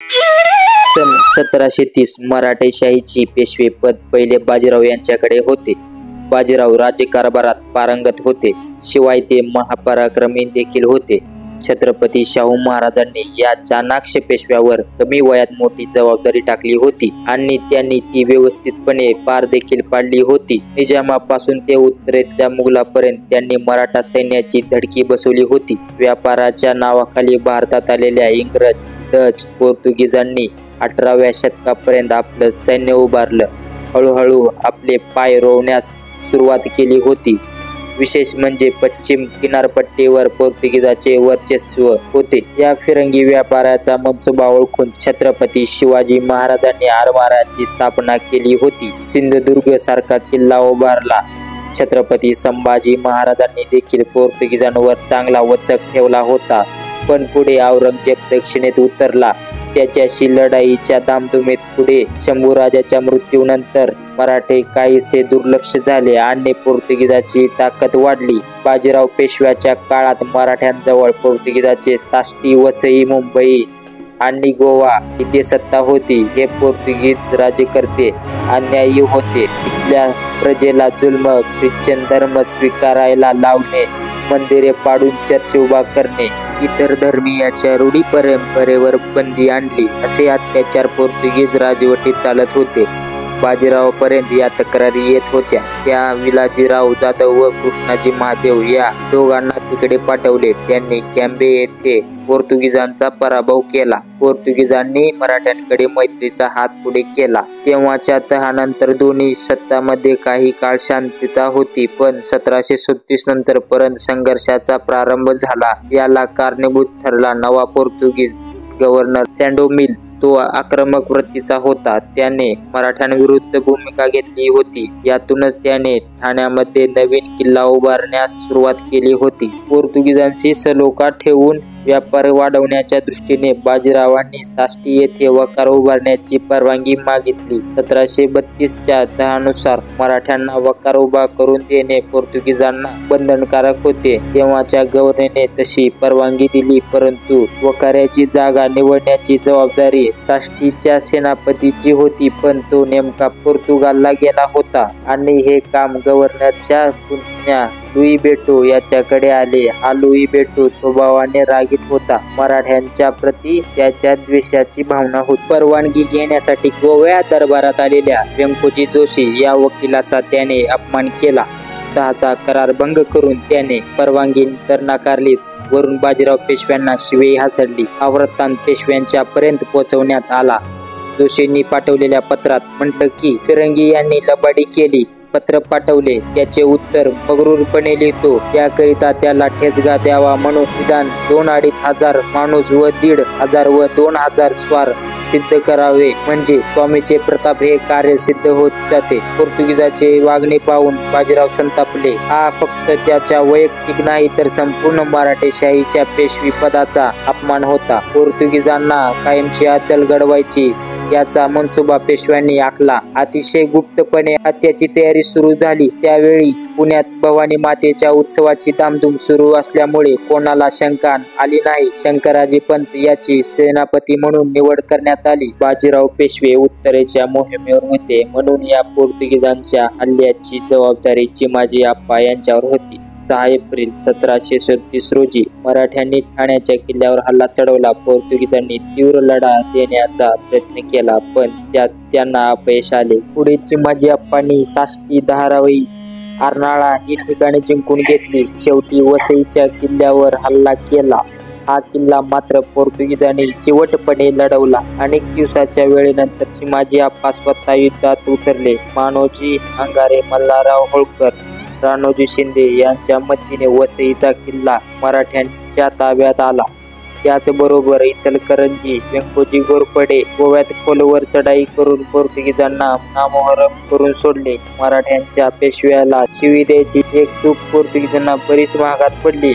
सन 1730 मराठेशाहीची पेशवेपद पहिले बाजीराव यांच्याकडे होते. बाजीराव राज्यकारभारात पारंगत होते, शिवाय ते महापराक्रमी देखील होते. छत्रपती शाहू महाराजांनी या चाणाक्ष पेशव्यावर कमी वयात मोठी जबाबदारी टाकली होती आणि त्यांनी ती व्यवस्थितपणे पार देखील पाडली होती. निजामापासून ते उत्तरेतल्या मुघलापर्यंत त्यांनी मराठा सैन्याची धडकी बसवली होती. व्यापाराच्या नावाखाली भारतात आलेल्या इंग्रज, डच, पोर्तुगीजांनी 18व्या शतकापर्यंत आपलं सैन्य उभारलं. हळूहळू आपले पाय रोवण्यास सुरुवात केली होती. विशेष म्हणजे पश्चिम किनारपट्टीवर पोर्तुगीजाचे वर्चस्व होते. या फिरंगी व्यापाराचा मनसुबा ओळखून छत्रपती शिवाजी महाराजांनी आरमाराची स्थापना केली होती. सिंधुदुर्ग सारखा किल्ला उभारला. छत्रपती संभाजी महाराजांनी देखील पोर्तुगीजांवर चांगला वचक ठेवला होता. पण पुढे औरंगजेब दक्षिणेत उतरला. त्याच्याशी लढाईच्या धामधुमीत पुढे शंभूराजाच्या मृत्यूनंतर मराठे काहीसे दुर्लक्ष झाले आणि पोर्तुगीजाची ताकद वाढली. बाजीराव पेशव्याच्या काळात मराठ्यांजवळ पोर्तुगीजाचे साष्टी, वसई, मुंबई आणि गोवा इथे सत्ता होती. हे पोर्तुगीज राज्यकर्ते अन्यायी होते. इथल्या प्रजेला जुल्म, ख्रिश्चन धर्म स्वीकारायला लावणे, मंदिरे पाडून चर्च उभा करणे, इतर धर्मीयाच्या रूढी परंपरेवर बंदी आणली, असे अत्याचार पोर्तुगीज राजवटीत चालत होते. बाजीरावापर्यंत या तक्रारी येत होत्या. त्या विलाजीराव जाधव व कृष्णाजी महादेव या दोघांना तिकडे पाठवले. त्यांनी कॅम्बे येथे पोर्तुगीजांचा पराभव केला. पोर्तुगीजांनी मराठ्यांकडे मैत्रीचा हात पुढे केला. तेव्हाच्या तहानंतर दोन्ही सत्तांमध्ये काही काळ शांतता होती, पण 1736 नंतर परत संघर्षाचा प्रारंभ झाला. याला कारणीभूत ठरला नवा पोर्तुगीज गव्हर्नर सँडोमिल. तो आक्रमक वृत्तीचा होता. त्याने मराठ्यांविरुद्ध भूमिका घेतली होती. यातूनच त्याने ठाण्यामध्ये नवीन किल्ला उभारण्यास सुरुवात केली होती. पोर्तुगीजांशी सलोखा ठेवून व्यापार वाढवण्याच्या दृष्टीने बाजीरावांनी साष्टी येथे वकार उभारण्याची परवानगी मागितली. 1732च्या तहानुसार मराठ्यांना वकार उभा करून देणे पोर्तुगीजांना बंधनकारक होते. तेव्हाच्या गव्हर्नरने तशी परवानगी दिली, परंतु वकाऱ्याची जागा निवडण्याची जबाबदारी साष्टीच्या सेनापतीची होती. पण तो नेमका पोर्तुगालला गेला होता आणि हे काम गव्हर्नरच्या पुतण्या लुई बेटो याच्याकडे आले. हा लुई बेटो स्वभावाने रागीट होता. मराठ्यांच्या प्रती त्याच्या द्वेषाची भावना होती. परवानगी घेण्यासाठी गोव्या दरबारात आलेल्या व्यंकोजी जोशी या वकिलाचा त्याने अपमान केला. तहाचा करार भंग करून त्याने परवानगी तर नाकारलीच, वरून बाजीराव पेशव्यांना शिवी हासडली. हा वृत्तांत पेशव्यांच्या पर्यंत पोहोचवण्यात आला. जोशींनी पाठवलेल्या पत्रात म्हटलं की फिरंगी यांनी लबाडी केली. पत्र पाठवले, त्याचे उत्तर मगरूरपणे लिहितो. त्याकरिता त्याला ठेचगा द्यावा म्हणून निदान 2-2.5 हजार माणूस व 1,500 व 2,000 स्वार सिद्ध करावे, म्हणजे स्वामीचे प्रताप हे कार्य सिद्ध होत जाते. पोर्तुगीजाचे वागणे पाहून बाजीराव संतापले. हा फक्त त्याच्या वैयक्तिक नाही तर संपूर्ण मराठेशाहीच्या पेशवी पदाचा अपमान होता. पोर्तुगीजांना कायमची अद्दल घडवायची याचा मनसुबा पेशव्यांनी आखला. अतिशय गुप्तपणे हत्याची तयारी सुरू झाली. त्यावेळी पुण्यात भवानी मातेच्या उत्सवाची धामधूम सुरू असल्यामुळे कोणाला शंका आली नाही. शंकराजी पंत याची सेनापती म्हणून निवड करण्यात आली. बाजीराव पेशवे उत्तरेच्या मोहिमेवर होते, म्हणून या पोर्तुगीजांच्या हल्ल्याची जबाबदारी चिमाजी आप्पा यांच्यावर होती. 6 एप्रिल 1737 रोजी मराठ्यांनी ठाण्याच्या किल्ल्यावर हल्ला चढवला. पोर्तुगीजांनी तीव्र लढा देण्याचा प्रयत्न केला, पण त्यात त्यांना अपयश आले. पुढे चिमाजी आप्पांनी साष्टी, धारावी, अर्नाळा ही ठिकाणे जिंकून घेतली. शेवटी वसईच्या किल्ल्यावर हल्ला केला. हा किल्ला मात्र पोर्तुगीजांनी चिवटपणे लढवला. अनेक दिवसाच्या वेळेनंतर चिमाजी आप्पा स्वतः युद्धात उतरले. मानोजी अंगारे, मल्हारराव होळकर, राणोजी शिंदे यांच्या मदतीने वसईचा किल्ला मराठ्यांच्या ताब्यात आला. त्याचबरोबर इचलकरंजी, व्यंकोजी घोरपडे, गोव्यात खोलवर चढाई करून पोर्तुगीजांना नामोहरम करून सोडले. मराठ्यांच्या पेशव्याला शिवी द्यायची एक चूक पोर्तुगीजांना बरीच महागात पडली.